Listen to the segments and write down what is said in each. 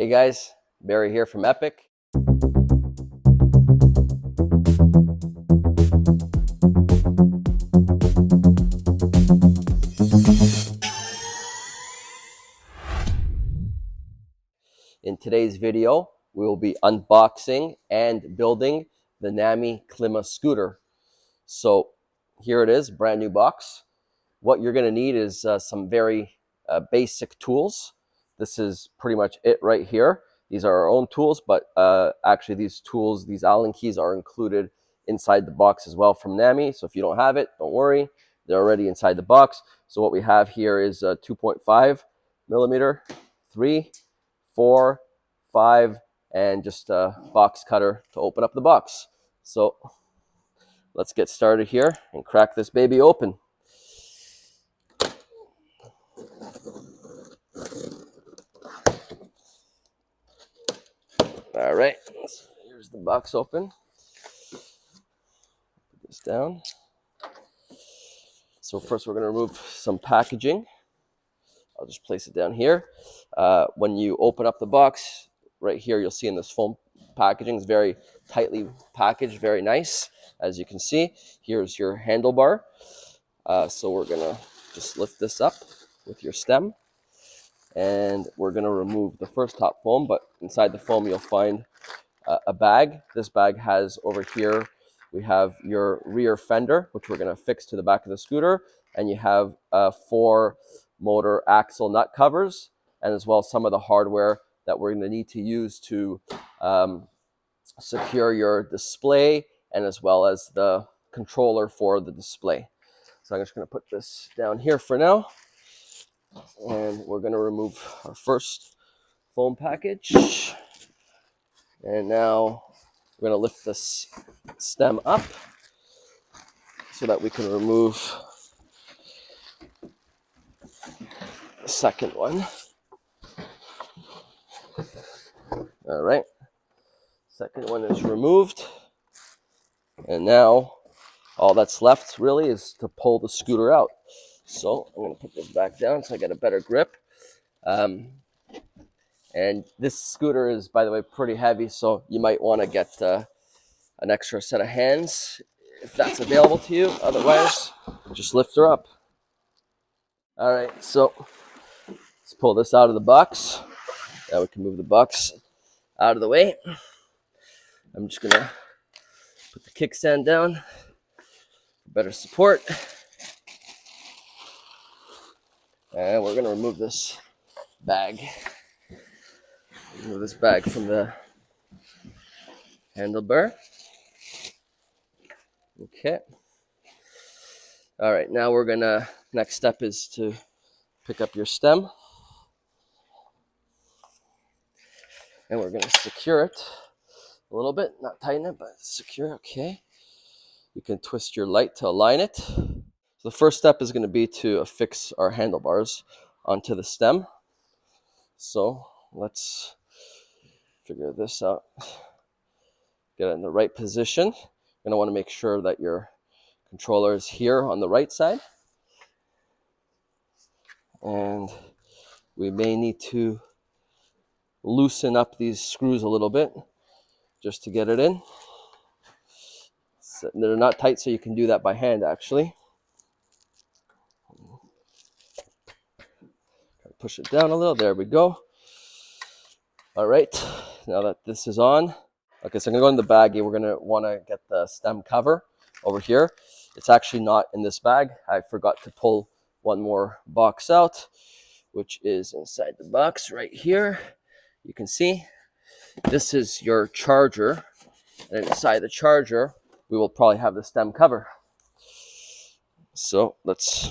Hey guys, Barry here from Epic. In today's video, we will be unboxing and building the Nami Klima scooter. So here it is, brand new box. What you're going to need is some very basic tools. This is pretty much it right here. These are our own tools, but actually these tools, these Allen keys are included inside the box as well from Nami. So if you don't have it, don't worry. They're already inside the box. So what we have here is 2.5 millimeter, 3, 4, 5, and just a box cutter to open up the box. So let's get started here and crack this baby open. All right, so here's the box open. Put this down. So first we're going to remove some packaging. I'll just place it down here. When you open up the box, right here you'll see in this foam packaging is very tightly packaged, very nice. As you can see, here's your handlebar. So we're going to just lift this up with your stem. And we're going to remove the first top foam, but inside the foam you'll find a bag. This bag has over here, we have your rear fender, which we're going to fix to the back of the scooter, and you have 4 motor axle nut covers, and as well some of the hardware that we're going to need to use to secure your display, and as well as the controller for the display. So I'm just going to put this down here for now. And we're going to remove our first foam package. And now we're going to lift this stem up so that we can remove the second one. All right. Second one is removed. And now all that's left really is to pull the scooter out. So I'm going to put this back down so I get a better grip. And this scooter is, by the way, pretty heavy, so you might want to get an extra set of hands if that's available to you. Otherwise, just lift her up. All right, so let's pull this out of the box. Now we can move the box out of the way. I'm just going to put the kickstand down for better support. And we're going to remove this bag. Remove this bag from the handlebar. Okay. All right, now we're gonna, next step is to pick up your stem. And we're gonna secure it a little bit, not tighten it, but secure, okay. You can twist your light to align it. So the first step is gonna be to affix our handlebars onto the stem. So let's figure this out. Get it in the right position. You're gonna wanna make sure that your controller is here on the right side. And we may need to loosen up these screws a little bit just to get it in. So they're not tight, so you can do that by hand actually. Push it down a little, there we go. All right, now that this is on, okay, so I'm gonna go in the baggie. We're gonna wanna get the stem cover over here. It's actually not in this bag. I forgot to pull one more box out, which is inside the box right here. You can see this is your charger, and inside the charger we will probably have the stem cover. So let's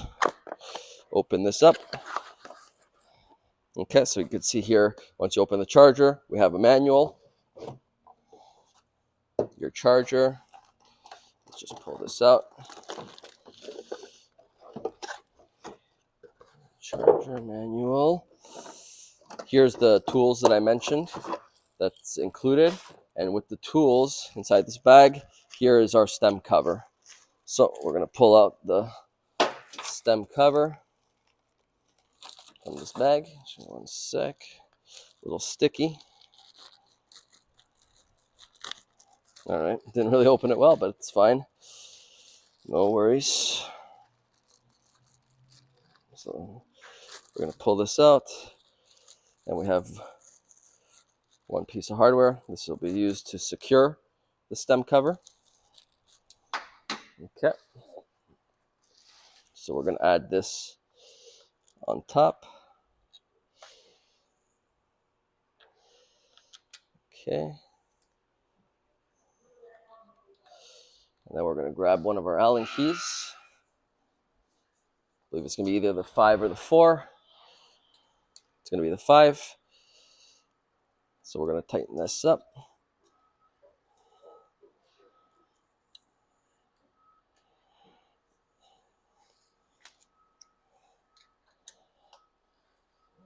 open this up. Okay, so you can see here, once you open the charger, we have a manual. Your charger. Let's just pull this out. Charger manual. Here's the tools that I mentioned that's included. And with the tools inside this bag, here is our stem cover. So we're going to pull out the stem cover from this bag. Just one sec. A little sticky. All right, didn't really open it well, but it's fine. No worries. So we're gonna pull this out, and we have one piece of hardware. This will be used to secure the stem cover. Okay. So we're gonna add this on top. Okay. And then we're gonna grab one of our Allen keys. I believe it's gonna be either the 5 or the 4. It's gonna be the 5. So we're gonna tighten this up.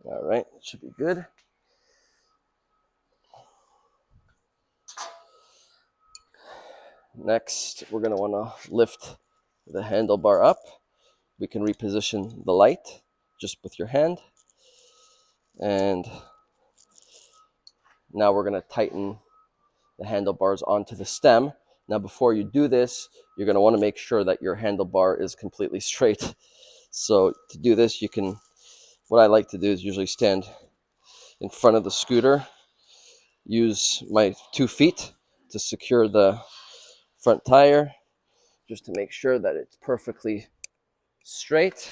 All right, it should be good. Next, we're gonna wanna lift the handlebar up. We can reposition the light just with your hand. And now we're gonna tighten the handlebars onto the stem. Now, before you do this, you're gonna wanna make sure that your handlebar is completely straight. So to do this, what I like to do is usually stand in front of the scooter, use my 2 feet to secure the front tire, just to make sure that it's perfectly straight,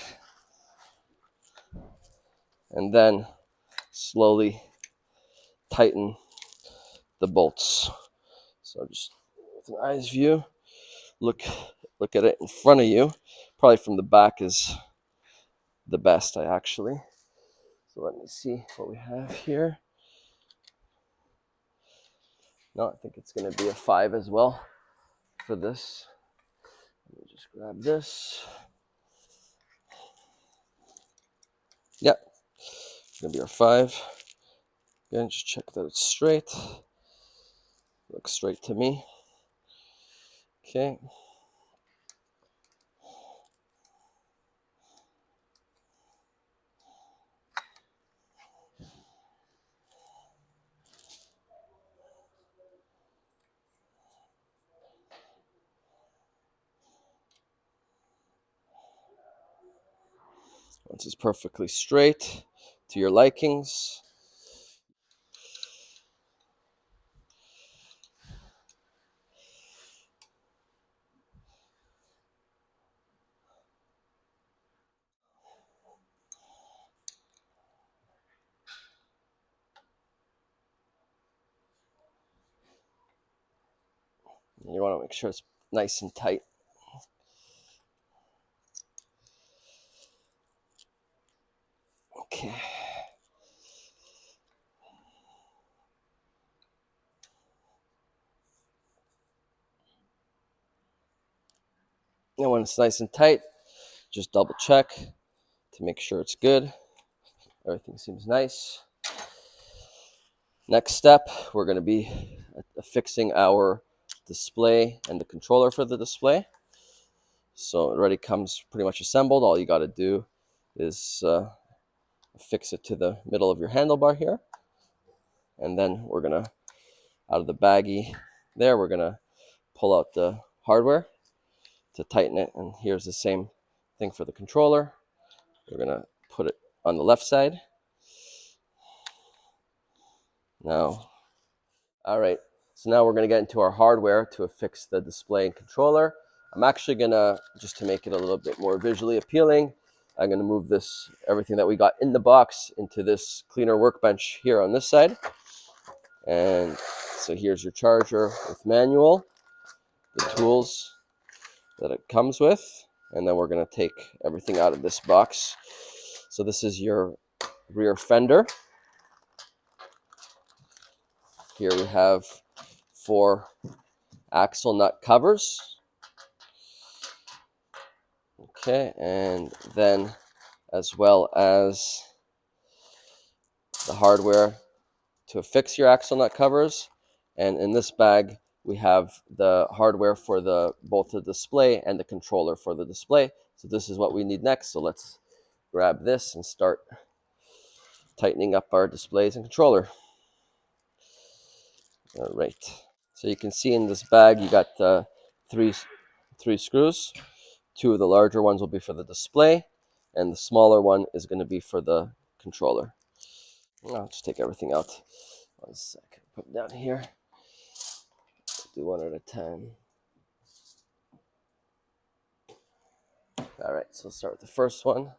and then slowly tighten the bolts. So just with an eye's view, look at it in front of you. Probably from the back is the best, actually. So let me see what we have here. No, I think it's going to be a 5 as well for this. Let me just grab this. Yep, it's going to be our 5. Again, just check that it's straight. Looks straight to me. Okay. Once it's perfectly straight to your likings, you want to make sure it's nice and tight. Okay. And when it's nice and tight, just double check to make sure it's good. Everything seems nice. Next step, we're going to be affixing our display and the controller for the display. So it already comes pretty much assembled. All you got to do is affix it to the middle of your handlebar here. And then we're going to, out of the baggie there, we're going to pull out the hardware to tighten it. And here's the same thing for the controller. We're going to put it on the left side. Now, all right, so now we're going to get into our hardware to affix the display and controller. I'm actually going to, just to make it a little bit more visually appealing, I'm going to move everything that we got in the box into this cleaner workbench here on this side. And so here's your charger with manual, the tools that it comes with, and then we're going to take everything out of this box. So this is your rear fender. Here we have 4 axle nut covers. Okay, and then as well as the hardware to affix your axle nut covers. And in this bag, we have the hardware for both the display and the controller for the display. So this is what we need next. So let's grab this and start tightening up our displays and controller. All right. So you can see in this bag you got three screws. Two of the larger ones will be for the display, and the smaller one is going to be for the controller. I'll just take everything out. 1 second. Put it down here. Do one at a time. All right, so let's start with the first one.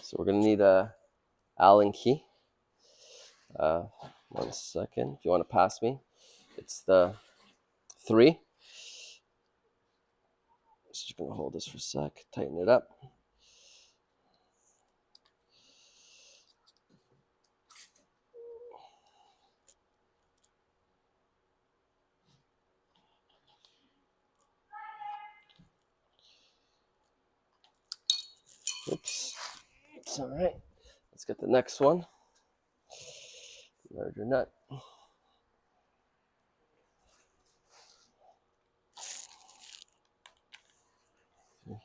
So we're going to need a Allen key. 1 second. If you want to pass me, it's the 3. So just going to hold this for a sec, tighten it up. Oops. It's all right. Let's get the next one. Larger nut.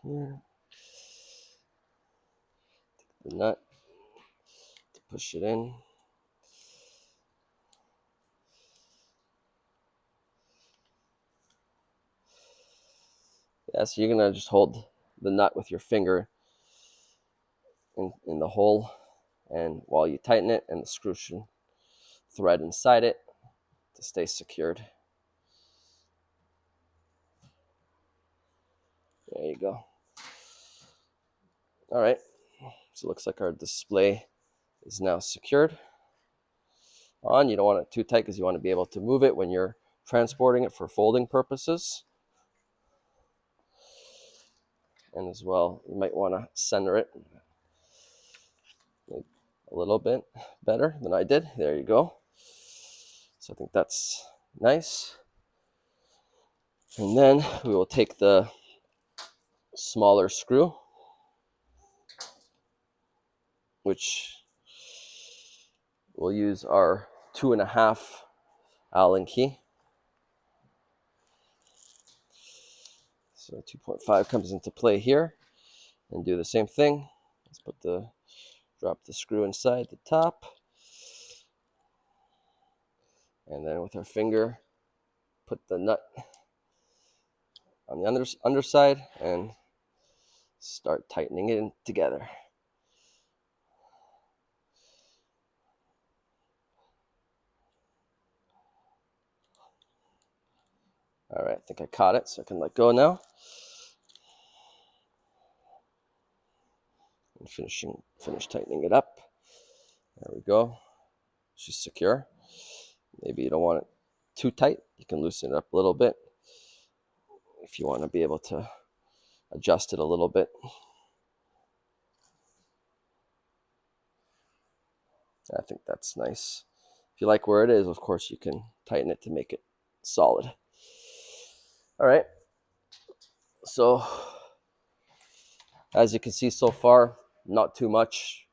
Here. Take the nut to push it in. Yeah, so you're going to just hold the nut with your finger in the hole, and while you tighten it, and the screw should thread inside it to stay secured. There you go. All right, so it looks like our display is now secured on. You don't want it too tight because you want to be able to move it when you're transporting it for folding purposes. And as well, you might want to center it a little bit better than I did. There you go. So I think that's nice. And then we will take the smaller screw, which we'll use our 2.5 Allen key. So 2.5 comes into play here, and do the same thing. Let's drop the screw inside the top, and then with our finger, put the nut on the underside and start tightening it in together. All right, I think I caught it, so I can let go now. And finish tightening it up. There we go. She's secure. Maybe you don't want it too tight. You can loosen it up a little bit if you want to be able to adjust it a little bit. I think that's nice. If you like where it is, of course, you can tighten it to make it solid. All right. So as you can see so far, not too much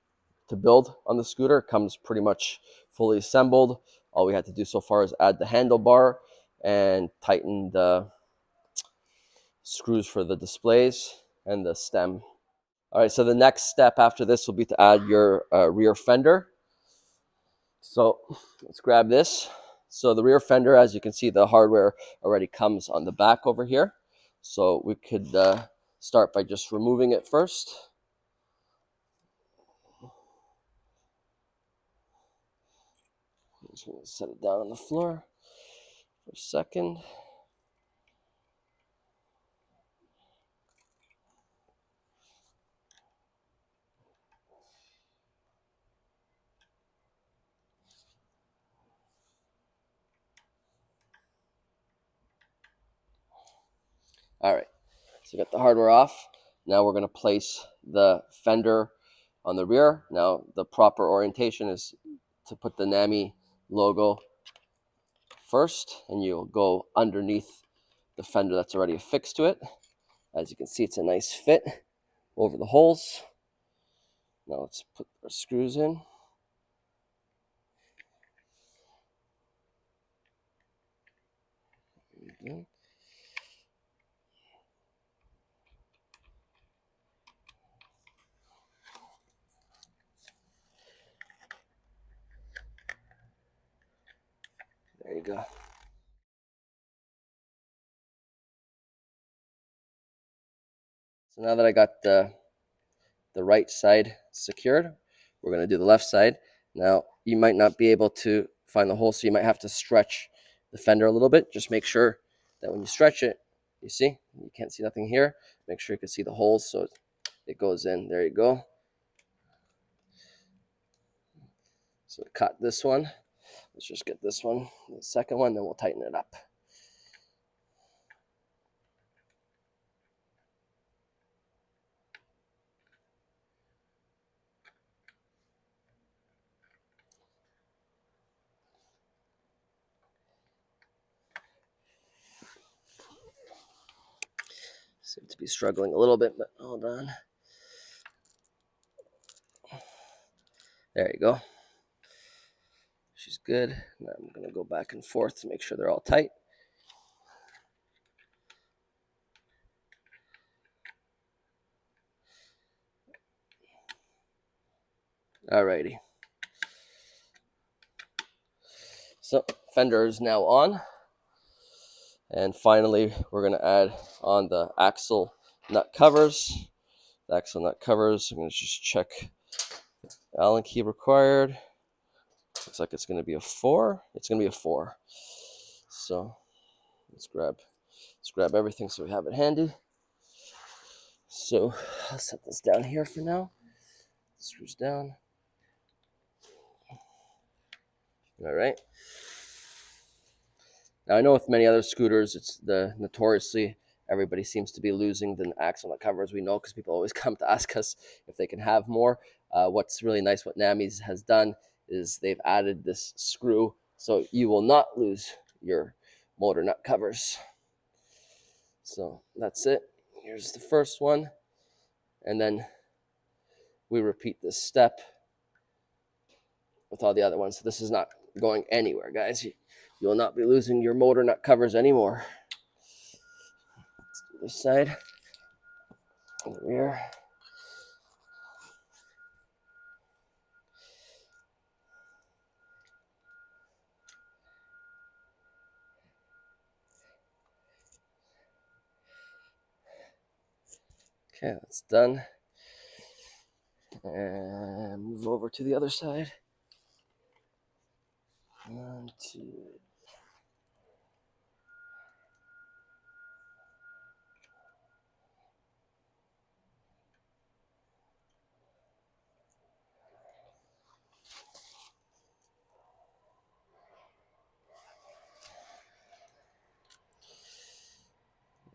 to build on the scooter. It comes pretty much fully assembled. All we had to do so far is add the handlebar and tighten the screws for the displays and the stem. All right, so the next step after this will be to add your rear fender. So let's grab this. So the rear fender, as you can see, the hardware already comes on the back over here. So we could start by just removing it first. I'm just going to set it down on the floor for a second. All right, so we got the hardware off. Now we're going to place the fender on the rear. Now the proper orientation is to put the Nami logo first, and you'll go underneath the fender that's already affixed to it. As you can see, it's a nice fit over the holes. Now let's put our screws in. Okay. go. So now that I got the right side secured, we're going to do the left side. Now, you might not be able to find the hole, so you might have to stretch the fender a little bit. Just make sure that when you stretch it, you see, you can't see nothing here. Make sure you can see the holes so it goes in. There you go. So cut this one. Let's just get this one, the second one, then we'll tighten it up. Seem to be struggling a little bit, but hold on. There you go. She's good. Now I'm going to go back and forth to make sure they're all tight. Alrighty. So fender is now on. And finally, we're going to add on the axle nut covers. The axle nut covers, I'm going to just check. Allen key required. Looks like it's going to be a 4. It's going to be a 4. So let's grab everything so we have it handy. So I'll set this down here for now. Screws down. All right. Now I know with many other scooters, it's notoriously everybody seems to be losing the axle nut covers. We know because people always come to ask us if they can have more. What's really nice, what Nami's has done is they've added this screw so you will not lose your motor nut covers. So that's it. Here's the first one. And then we repeat this step with all the other ones. So this is not going anywhere, guys. You will not be losing your motor nut covers anymore. Let's do this side. The rear. Okay, that's done. And move over to the other side. 1, 2.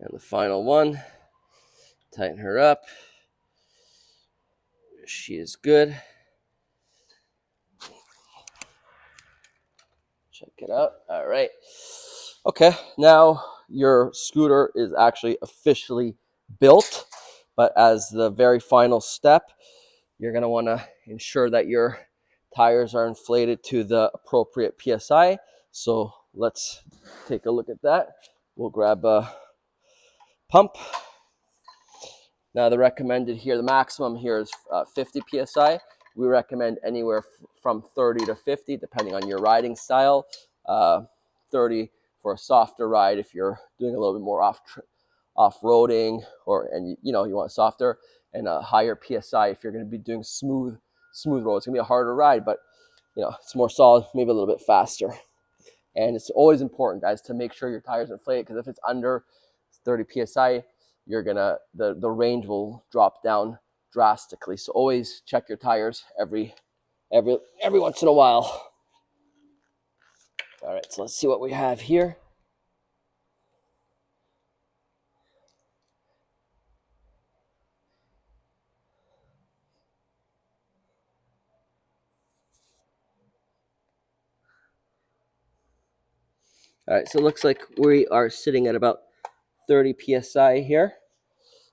And the final one. Tighten her up. She is good. Check it out. All right. Okay, now your scooter is actually officially built. But as the very final step, you're going to want to ensure that your tires are inflated to the appropriate PSI. So let's take a look at that. We'll grab a pump. Now the recommended here, the maximum here is 50 PSI. We recommend anywhere from 30 to 50, depending on your riding style. 30 for a softer ride if you're doing a little bit more off-roading, and you want softer, and a higher PSI if you're going to be doing smooth roads. It's going to be a harder ride, but it's more solid, maybe a little bit faster. And it's always important, guys, to make sure your tires are inflated, because if it's under 30 PSI, you're gonna the range will drop down drastically. So always check your tires every once in a while. All right, so let's see what we have here. All right, so it looks like we are sitting at about 30 PSI here.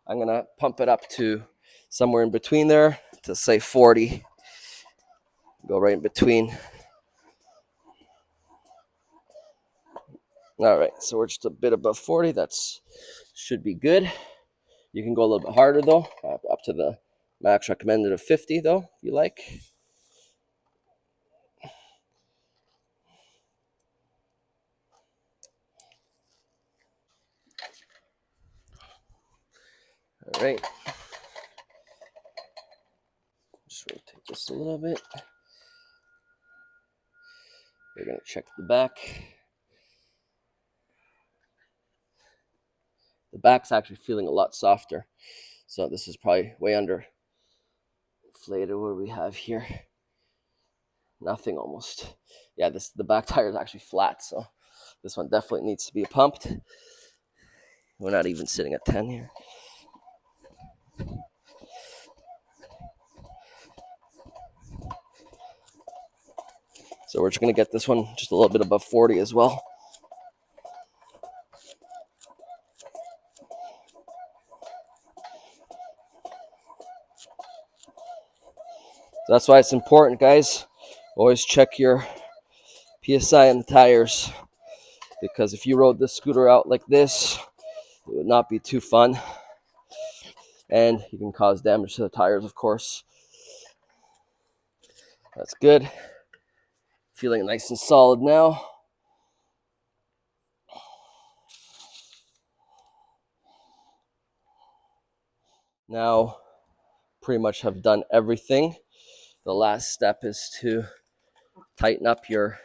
I'm gonna pump it up to somewhere in between there, to say 40. Go right in between. All right, so we're just a bit above 40. That's should be good. You can go a little bit harder though, up to the max recommended of 50 though, if you like. All right. Just rotate this a little bit. We're going to check the back. The back's actually feeling a lot softer. So this is probably way under inflated. What do we have here? Nothing almost. Yeah, the back tire is actually flat, so this one definitely needs to be pumped. We're not even sitting at 10 here. So we're just going to get this one just a little bit above 40 as well. So that's why it's important, guys. Always check your PSI on the tires, because if you rode this scooter out like this, it would not be too fun. And you can cause damage to the tires, of course. That's good. Feeling nice and solid now. Now, pretty much have done everything. The last step is to tighten up your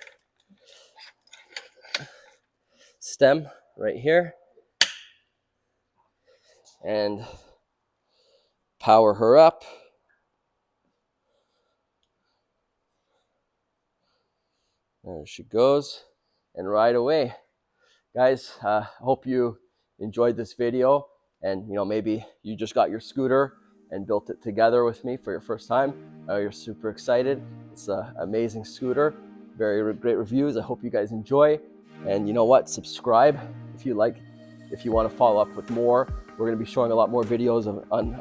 stem right here and power her up. There she goes. And right away, guys, I hope you enjoyed this video, and maybe you just got your scooter and built it together with me for your first time. You're super excited. It's an amazing scooter. Very great reviews. I hope you guys enjoy. And you know what? Subscribe if you like. If you want to follow up with more, we're going to be showing a lot more videos on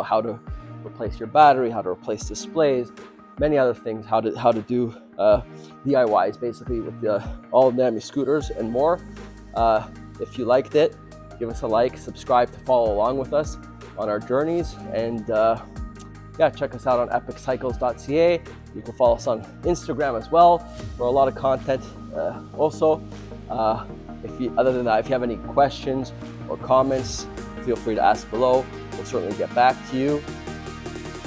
how to replace your battery, how to replace displays, many other things, how to do DIYs basically with all Nami scooters and more. If you liked it, give us a like, subscribe to follow along with us on our journeys, and yeah, check us out on epiccycles.ca. You can follow us on Instagram as well for a lot of content. Also, other than that, if you have any questions or comments, feel free to ask below. We'll certainly get back to you.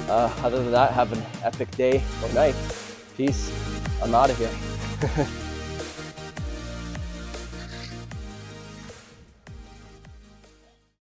Other than that, have an epic day or night. Peace. I'm out of here.